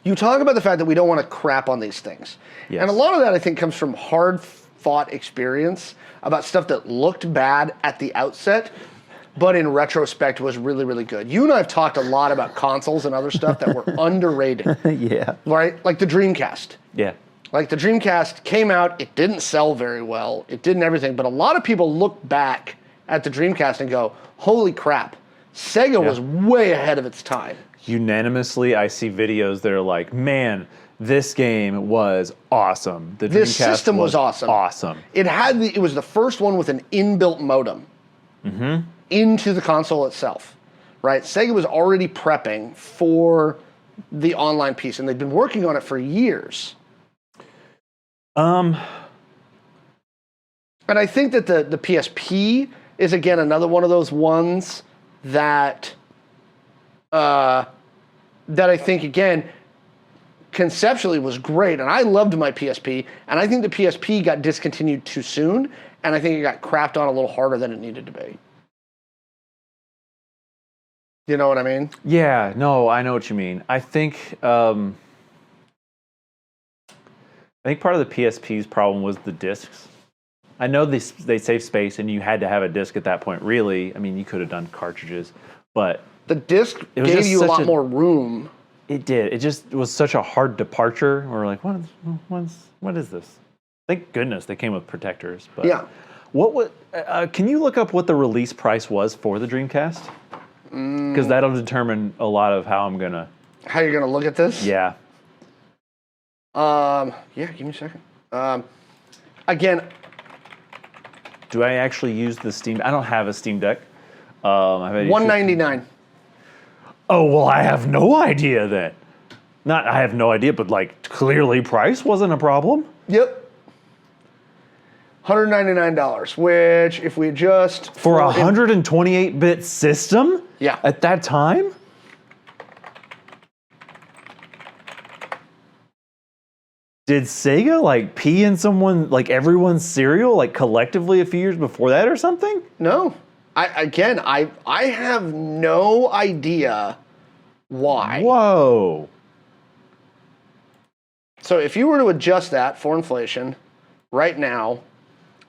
You talk about the fact that we don't want to crap on these things. Yes. And a lot of that, I think, comes from hard-fought experience about stuff that looked bad at the outset, but in retrospect was really, really good. You and I have talked a lot about consoles and other stuff that were underrated. Yeah. Right? Like the Dreamcast. Yeah. Like the Dreamcast came out, it didn't sell very well, it didn't everything, but a lot of people look back at the Dreamcast and go, holy crap, Sega was way ahead of its time. Unanimously, I see videos that are like, man, this game was awesome. This system was awesome. Awesome. It was the first one with an inbuilt modem into the console itself, right? Sega was already prepping for the online piece, and they'd been working on it for years. And I think that the PSP is, again, another one of those ones that I think, again, conceptually was great. And I loved my PSP. And I think the PSP got discontinued too soon. And I think it got crapped on a little harder than it needed to be. You know what I mean? Yeah, no, I know what you mean. I think part of the PSP's problem was the discs. I know they save space, and you had to have a disc at that point. Really, I mean, you could have done cartridges, but the disc gave you a lot more room. It did. It just was such a hard departure. We're like, what is this? Thank goodness they came with protectors. But yeah. Can you look up what the release price was for the Dreamcast? Because that'll determine a lot of how you're gonna look at this. Yeah. Yeah. Give me a second. Again. Do I actually use the Steam? I don't have a Steam Deck. $199. Oh, well, I have no idea then. Not I have no idea, but like clearly price wasn't a problem. Yep. $199, which if we adjust for a 128-bit system? Yeah. At that time? Did Sega like pee in everyone's cereal like collectively a few years before that or something? No. I have no idea why. Whoa. So if you were to adjust that for inflation right now,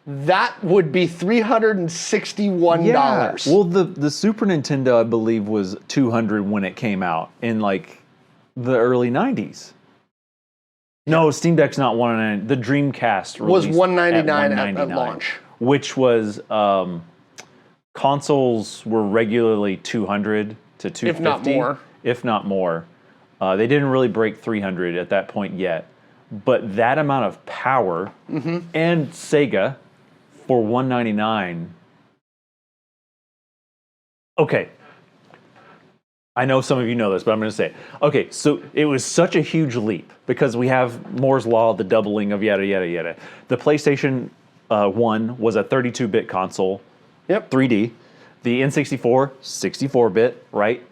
that would be $361. Yeah. Well, the Super Nintendo, I believe, was $200 when it came out in like the early 90s. No, Steam Deck's not $199. The Dreamcast was $199 at launch, which was consoles were regularly $200 to $250, if not more. They didn't really break $300 at that point yet, but that amount of power and Sega for $199. Okay. I know some of you know this, but I'm going to say it. Okay, so it was such a huge leap because we have Moore's Law, the doubling of yada, yada, yada. The PlayStation 1 was a 32-bit console, 3D. The N64, 64-bit, right?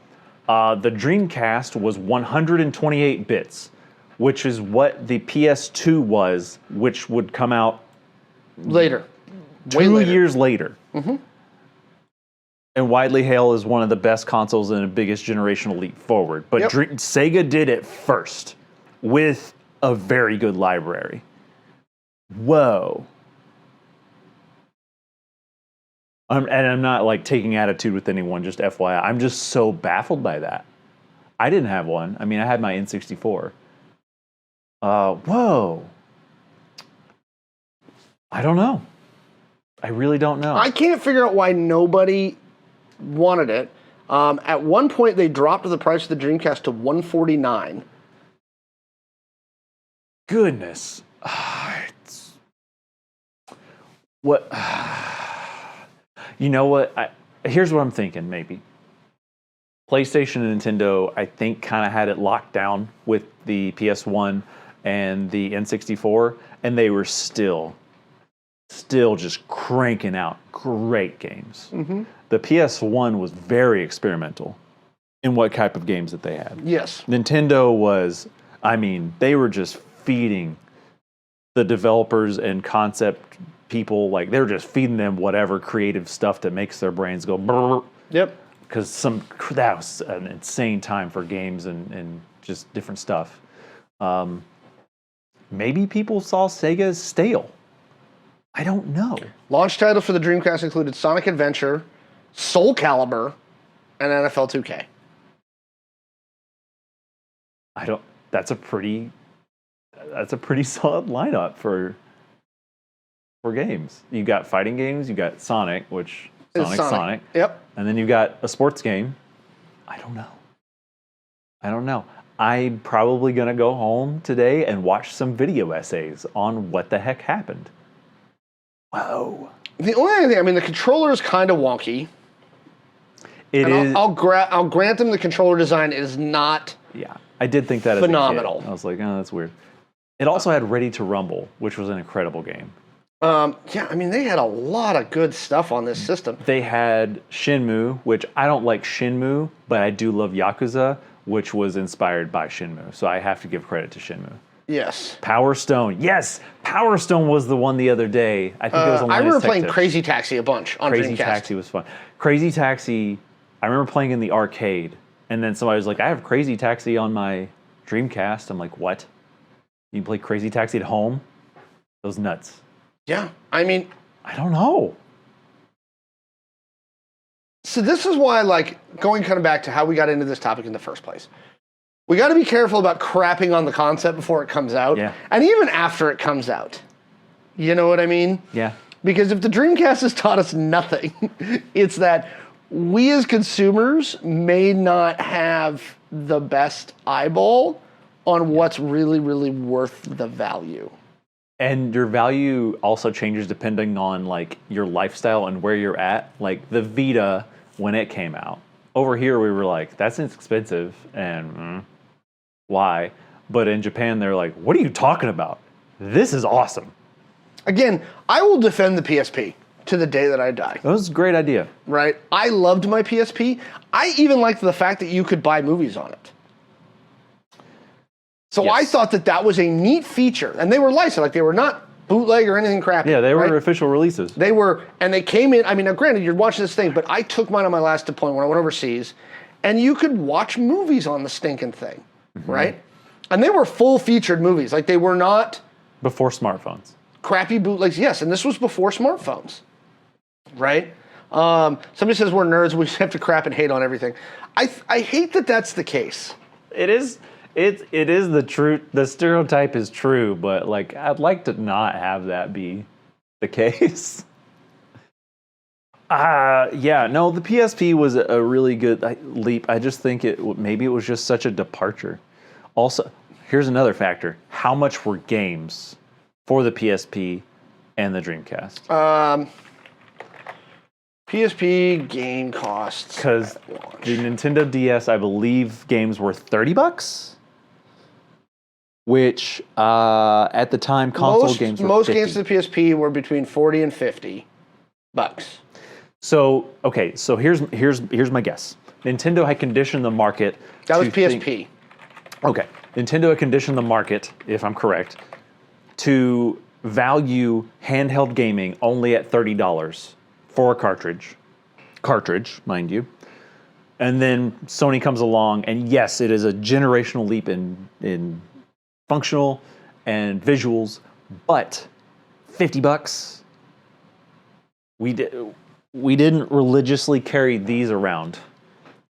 The Dreamcast was 128 bits, which is what the PS2 was, which would come out later. 2 years later. And widely hailed as one of the best consoles and the biggest generational leap forward. But Sega did it first with a very good library. Whoa. And I'm not like taking attitude with anyone, just FYI. I'm just so baffled by that. I didn't have one. I mean, I had my N64. Whoa. I don't know. I really don't know. I can't figure out why nobody wanted it. At one point, they dropped the price of the Dreamcast to $149. Goodness. What? You know what? Here's what I'm thinking, maybe. PlayStation and Nintendo, I think, kind of had it locked down with the PS1 and the N64, and they were still just cranking out great games. The PS1 was very experimental in what type of games that they had. Yes. Nintendo was, they were just feeding the developers and concept people, like they were just feeding them whatever creative stuff that makes their brains go brrr. Yep. Because that was an insane time for games and just different stuff. Maybe people saw Sega as stale. I don't know. Launch titles for the Dreamcast included Sonic Adventure, Soul Calibur, and NFL 2K. That's a pretty solid lineup for games. You got fighting games, you got Sonic, which Sonic. Yep. And then you got a sports game. I don't know. I'm probably going to go home today and watch some video essays on what the heck happened. Whoa. The only other thing, I mean, the controller is kind of wonky. I'll grant them the controller design is not. Yeah, I did think that phenomenal. As a kid. I was like, oh, that's weird. It also had Ready to Rumble, which was an incredible game. Yeah, I mean, they had a lot of good stuff on this system. They had Shenmue, which I don't like Shenmue, but I do love Yakuza, which was inspired by Shenmue. So I have to give credit to Shenmue. Yes. Power Stone. Yes, Power Stone was the one the other day. I think it was on I remember playing Tips. Crazy Taxi a bunch on Crazy Dreamcast. Taxi was fun. Crazy Taxi, I remember playing in the arcade, and then somebody was like, I have Crazy Taxi on my Dreamcast. I'm like, what? You can play Crazy Taxi at home? Those nuts. Yeah, I mean, I don't know. So this is why, like, going kind of back to how we got into this topic in the first place. We got to be careful about crapping on the concept before it comes out. Yeah. And even after it comes out. You know what I mean? Yeah. Because if the Dreamcast has taught us nothing, it's that we as consumers may not have the best eyeball on what's really, really worth the value. And your value also changes depending on like your lifestyle and where you're at. Like the Vita, when it came out, over here we were like, that's expensive, and why? But in Japan, they're like, what are you talking about? This is awesome. Again, I will defend the PSP to the day that I die. That was a great idea. Right? I loved my PSP. I even liked the fact that you could buy movies on it. So Yes. I thought that that was a neat feature. And they were licensed. Like, they were not bootleg or anything crappy. Yeah, they were right? official releases. They were, and they came in. I mean, now granted, you're watching this thing, but I took mine on my last deployment when I went overseas, and you could watch movies on the stinking thing, right? And they were full-featured movies. Like, they were not Before smartphones. crappy bootlegs. Yes, and this was before smartphones, right? Somebody says we're nerds. We just have to crap and hate on everything. I hate that that's the case. It is the truth. The stereotype is true, but like I'd like to not have that be the case. Yeah, no, the PSP was a really good leap. I just think maybe it was just such a departure. Also, here's another factor: how much were games for the PSP and the Dreamcast? PSP game costs. Because the Nintendo DS, I believe, games were $30, which at the time console games were most $50. games to the PSP were between $40 and $50. So okay, so here's my guess. Nintendo had conditioned the market. That was PSP. Okay, Nintendo had conditioned the market, if I'm correct, to value handheld gaming only at $30 for a cartridge, mind you. And then Sony comes along, and yes, it is a generational leap in functional and visuals, but $50. We didn't religiously carry these around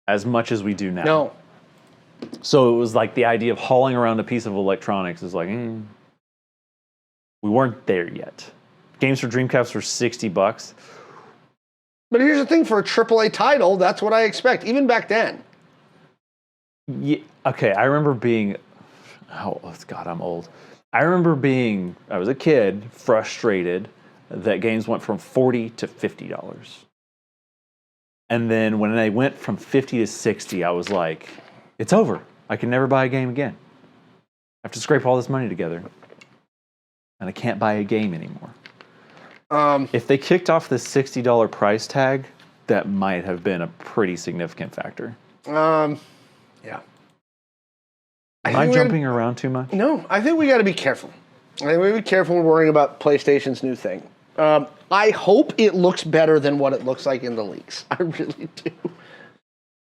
as much as we do now. No. So it was like the idea of hauling around a piece of electronics is like, we weren't there yet. Games for Dreamcast were $60. But here's the thing, for a AAA title, that's what I expect, even back then. Yeah, okay, I remember being, God, I'm old. I was a kid, frustrated that games went from $40 to $50. And then when they went from 50 to 60, I was like, it's over. I can never buy a game again. I have to scrape all this money together. And I can't buy a game anymore. If they kicked off the $60 price tag, that might have been a pretty significant factor. Yeah. Am I jumping around too much? No, I think we got to be careful. I think we got to be careful when worrying about PlayStation's new thing. I hope it looks better than what it looks like in the leaks. I really do.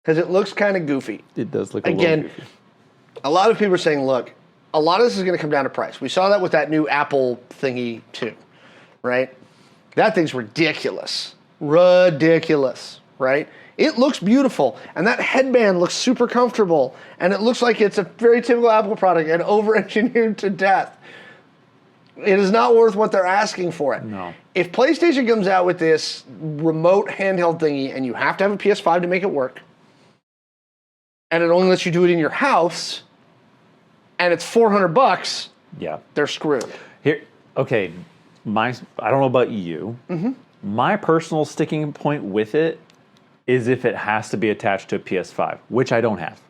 Because it looks kind of goofy. It does look a little goofy. a lot of people are saying, look, a lot of this is going to come down to price. We saw that with that new Apple thingy too, right? That thing's ridiculous. Ridiculous, right? It looks beautiful, and that headband looks super comfortable, and it looks like it's a very typical Apple product and over-engineered to death. It is not worth what they're asking for it. No. If PlayStation comes out with this remote handheld thingy, and you have to have a PS5 to make it work, and it only lets you do it in your house, and it's $400, Yeah. they're screwed. Here, okay, I don't know about you. My personal sticking point with it is if it has to be attached to a PS5, which I don't have.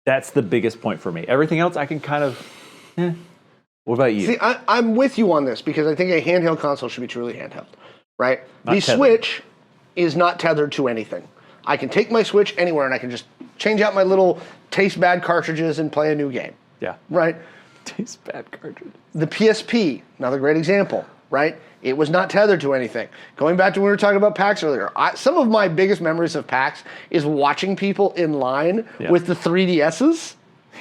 That's the biggest point for me. Everything else I can kind of, What about you? See, I'm with you on this because I think a handheld console should be truly handheld, right? Not the tethered. Switch is not tethered to anything. I can take my Switch anywhere and I can just change out my little taste bad cartridges and play a new game, Yeah. right? Taste bad cartridge. The PSP, another great example, right? It was not tethered to anything. Going back to when we were talking about PAX earlier, some of my biggest memories of PAX is watching people in line with the 3DSs.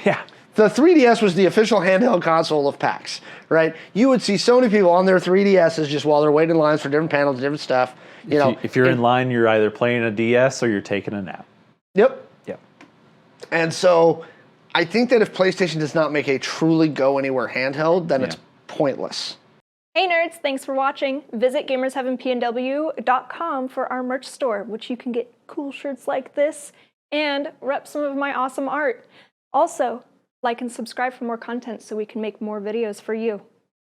Yeah. The 3DS was the official handheld console of PAX, right? You would see so many people on their 3DSs just while they're waiting in lines for different panels, different stuff. If you're in line, you're either playing a DS or you're taking a nap. Yep. Yep. And so I think that if PlayStation does not make a truly go anywhere handheld, then it's pointless. Hey nerds, thanks for watching. Visit gamersheavenpnw.com for our merch store, which you can get cool shirts like this and rep some of my awesome art. Also, like and subscribe for more content so we can make more videos for you.